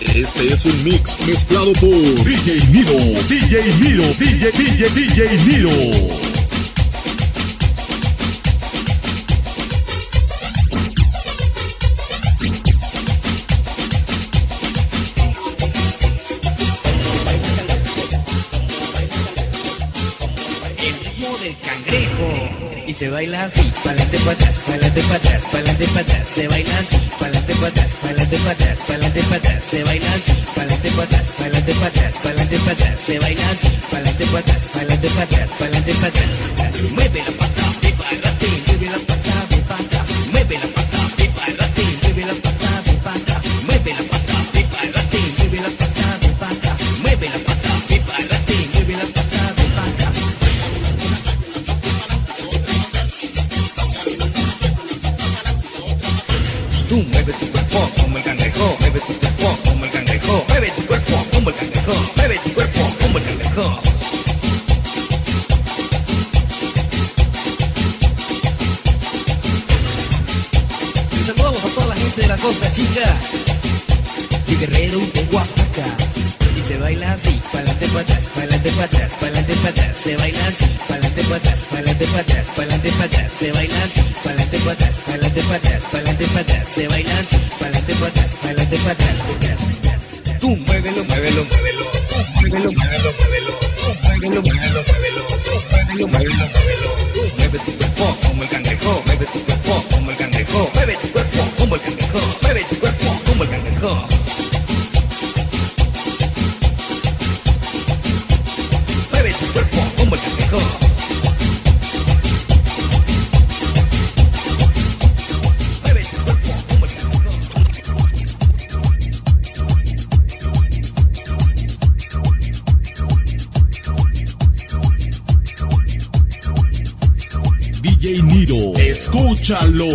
Este es un mix mezclado por DJ Miro, DJ Miro, DJ Miro. Del cangrejo y se baila así, pa'lante pa' atrás, pa'lante pa' atrás, pa'lante pa' atrás, se baila así, pa'lante pa' atrás, pa'lante pa' atrás, pa'lante pa' atrás, se baila así, pa'lante pa' atrás, pa'lante pa' atrás, pa'lante pa' atrás, se baila así, pa'lante pa' atrás, pa'lante pa' atrás, pa'lante pa' atrás. Mueve la pata, de pa'lante, mueve la pata, de pa' atrás, mueve la pata, de pa'lante, mueve la pata, de pa' atrás, mueve la pata, de pa'lante, mueve la pata, de pa' atrás, mueve la pata, de pa'lante, mueve la pata, de pa' atrás. Tú mueve tu cuerpo como el cangrejo, mueve tu cuerpo como el cangrejo, mueve tu cuerpo como el cangrejo, mueve tu cuerpo como el cangrejo. Y saludamos a toda la gente de la Costa Chica, de Guerrero y de Oaxaca. Y se baila así, pa'lante pa' atrás, pa'lante pa' atrás, pa'lante pa' atrás, se baila así, pa'lante pa' atrás, pa'lante pa' atrás, pa'lante pa' atrás, se baila así, pa'lante pa' atrás, pa'lante pa' atrás, pa'lante pa' atrás, se baila así, pa'lante pa' atrás, pa'lante pa' atrás. Tú muévelo, muévelo, muévelo, muévelo, muévelo, muévelo, muévelo, muévelo, muévelo, muévelo, muévelo, muévelo. Mueve tu cuerpo como el cangrejo, mueve tu cuerpo como el cangrejo, mueve tu cuerpo como el cangrejo, mueve tu cuerpo como el cangrejo. Mueve tu cuerpo como el cangrejo. Mueve tu cuerpo como el cangrejo. DJ Miro, escúchalo.